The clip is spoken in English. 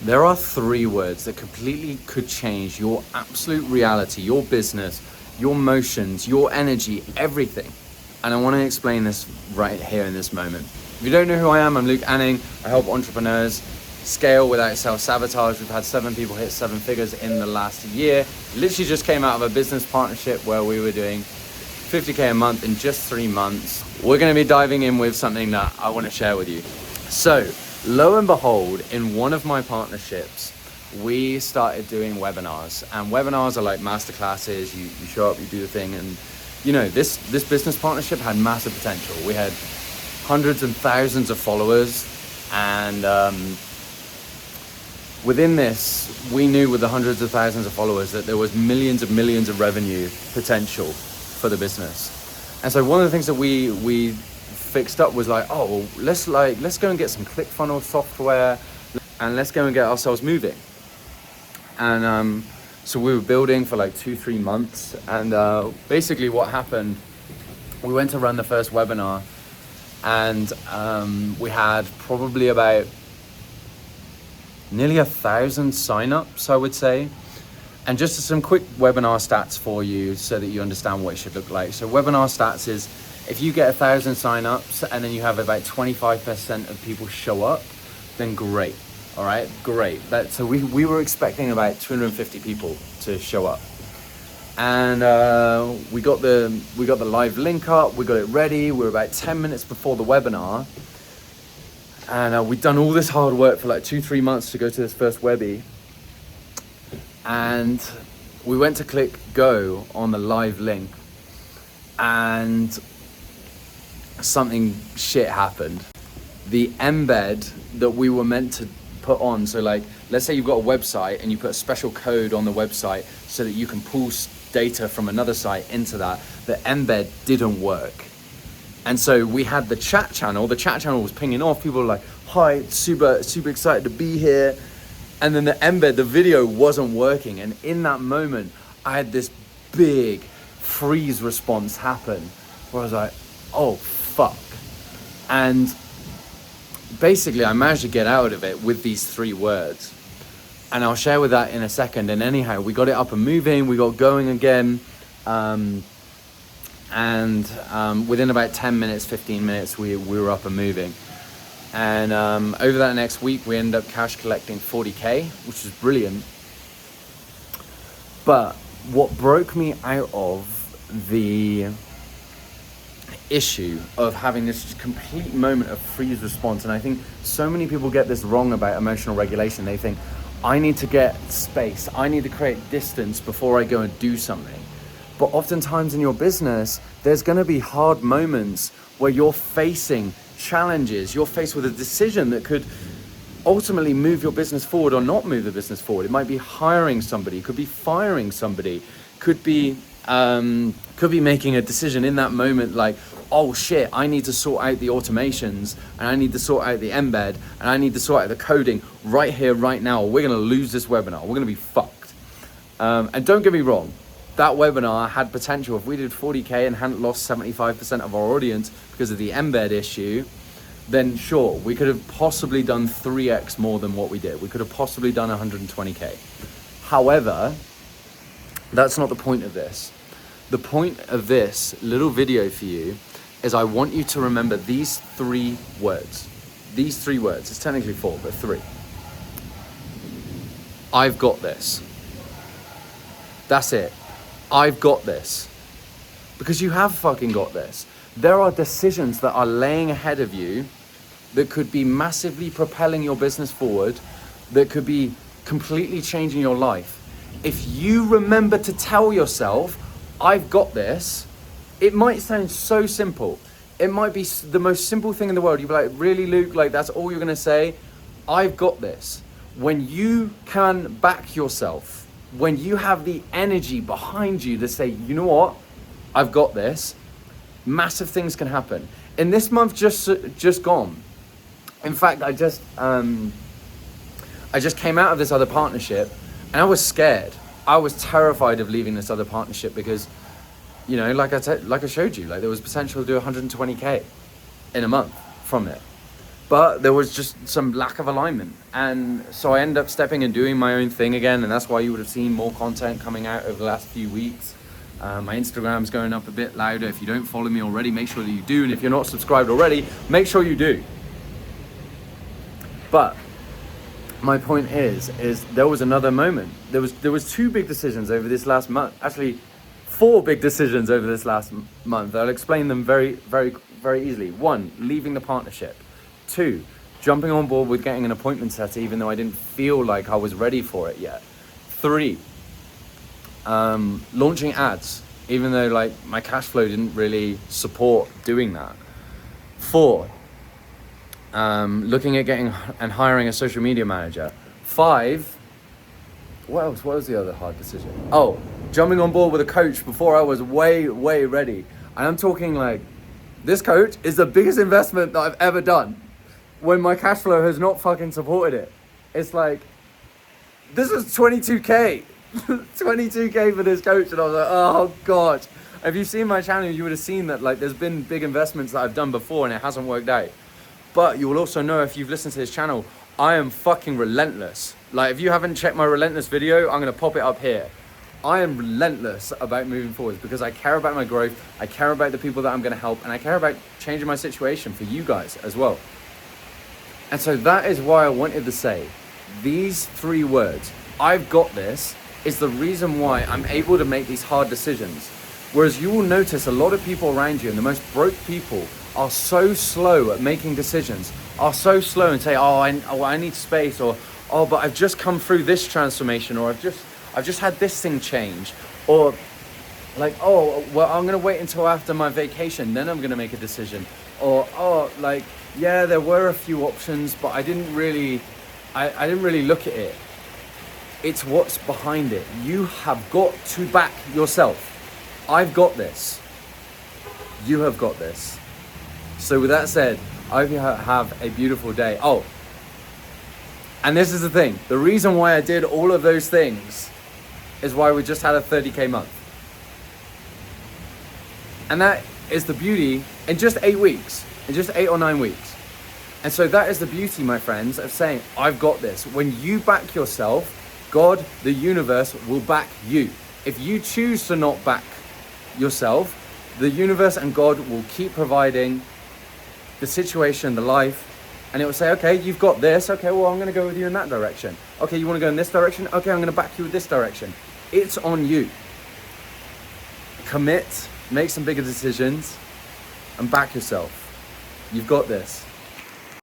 There are 3 words that completely could change your absolute reality, your business, your motions, your energy, everything. And I want to explain this right here in this moment. If you don't know who I am, I'm Luke Anning. I help entrepreneurs scale without self-sabotage. We've had 7 people hit 7 figures in the last year. Literally just came out of a business partnership where we were doing 50K a month in just 3 months. We're going to be diving in with something that I want to share with you. So, lo and behold, in one of my partnerships, we started doing webinars. And webinars are like masterclasses. You show up, you do the thing. And, you know, this business partnership had massive potential. We had hundreds and thousands of followers. And within this, we knew with the hundreds of thousands of followers that there was millions of revenue potential for the business. And so one of the things that we fixed up was like, oh, well, let's go and get some ClickFunnels software and let's go and get ourselves moving. And so we were building for like 2-3 months. And basically what happened, we went to run the first webinar and we had probably about nearly 1,000 signups, I would say. And just some quick webinar stats for you so that you understand what it should look like. So webinar stats is if you get 1,000 signups and then you have about 25% of people show up, then great. All right, great. So we were expecting about 250 people to show up. And we got the live link up, we got it ready. We were about 10 minutes before the webinar. And we'd done all this hard work for like 2-3 months to go to this first Webby. And we went to click go on the live link and something shit happened. The embed that we were meant to put on, so like, let's say you've got a website and you put a special code on the website so that you can pull data from another site into that, the embed didn't work. And so we had the chat channel was pinging off, people were like, hi, super excited to be here. And then the embed, the video wasn't working. And in that moment, I had this big freeze response happen where I was like, oh, fuck. And basically, I managed to get out of it with these 3 words. And I'll share with that in a second. And anyhow, we got it up and moving. We got going again. Within about 10 minutes, 15 minutes, we were up and moving. And over that next week, we ended up cash collecting 40K, which is brilliant. But what broke me out of the issue of having this complete moment of freeze response, and I think so many people get this wrong about emotional regulation. They think, I need to get space, I need to create distance before I go and do something. But oftentimes in your business, there's going to be hard moments where you're facing challenges, you're faced with a decision that could ultimately move your business forward or not move the business forward. It might be hiring somebody, could be firing somebody, could be making a decision in that moment like, oh shit, I need to sort out the automations and I need to sort out the embed and I need to sort out the coding right here, right now, or we're going to lose this webinar. We're going to be fucked. And don't get me wrong, that webinar had potential. If we did 40K and hadn't lost 75% of our audience because of the embed issue, then sure, we could have possibly done 3x more than what we did. We could have possibly done 120K. However, that's not the point of this. The point of this little video for you is I want you to remember these 3 words. These 3 words, it's technically 4, but 3. I've got this. That's it. I've got this. Because you have fucking got this. There are decisions that are laying ahead of you that could be massively propelling your business forward, that could be completely changing your life. If you remember to tell yourself, I've got this, it might sound so simple. It might be the most simple thing in the world. You'd be like, really, Luke? Like, that's all you're gonna say? I've got this. When you can back yourself, when you have the energy behind you to say, you know what, I've got this, massive things can happen. In this month just gone, in fact, I just came out of this other partnership and I was scared. I was terrified of leaving this other partnership because, you know, like I showed you, like there was potential to do 120K in a month from it. but there was just some lack of alignment. And so I ended up stepping and doing my own thing again. And that's why you would have seen more content coming out over the last few weeks. My Instagram's going up a bit louder. If you don't follow me already, make sure that you do. And if you're not subscribed already, make sure you do. But my point is there was another moment. There was 2 big decisions over this last month. Actually, 4 big decisions over this last month. I'll explain them very, very, very easily. 1, leaving the partnership. 2, jumping on board with getting an appointment set, even though I didn't feel like I was ready for it yet. 3, launching ads, even though like my cash flow didn't really support doing that. 4, looking at getting and hiring a social media manager. 5, what else? What was the other hard decision? Oh, jumping on board with a coach before I was way ready. And I'm talking like, this coach is the biggest investment that I've ever done when my cash flow has not fucking supported it. It's like, this is 22k. 22k for this coach, and I was like, oh god. If you've seen my channel, you would have seen that like there's been big investments that I've done before and it hasn't worked out. But you will also know, if you've listened to this channel, I am fucking relentless. Like, if you haven't checked my relentless video, I'm gonna pop it up here. I am relentless about moving forward because I care about my growth, I care about the people that I'm gonna help, and I care about changing my situation for you guys as well. And so that is why I wanted to say these 3 words, I've got this, is the reason why I'm able to make these hard decisions. Whereas you will notice a lot of people around you, and the most broke people, are so slow at making decisions, are so slow and say, I need space, or, oh, but I've just come through this transformation, or I've just had this thing change, or like, oh, well, I'm gonna wait until after my vacation, then I'm gonna make a decision, or, oh, like, yeah, there were a few options, but I didn't really look at it. It's what's behind it. You have got to back yourself. I've got this. You have got this. So with that said, I hope you have a beautiful day. Oh, and this is the thing. The reason why I did all of those things is why we just had a 30k month. And that is the beauty in just 8 weeks, in just 8 or 9 weeks. And so that is the beauty, my friends, of saying, I've got this. When you back yourself, God, the universe, will back you. If you choose to not back yourself, the universe and God will keep providing the situation, the life, and it will say, okay, you've got this. Okay, well, I'm going to go with you in that direction. Okay, you want to go in this direction? Okay, I'm going to back you with this direction. It's on you. Commit, make some bigger decisions, and back yourself. You've got this.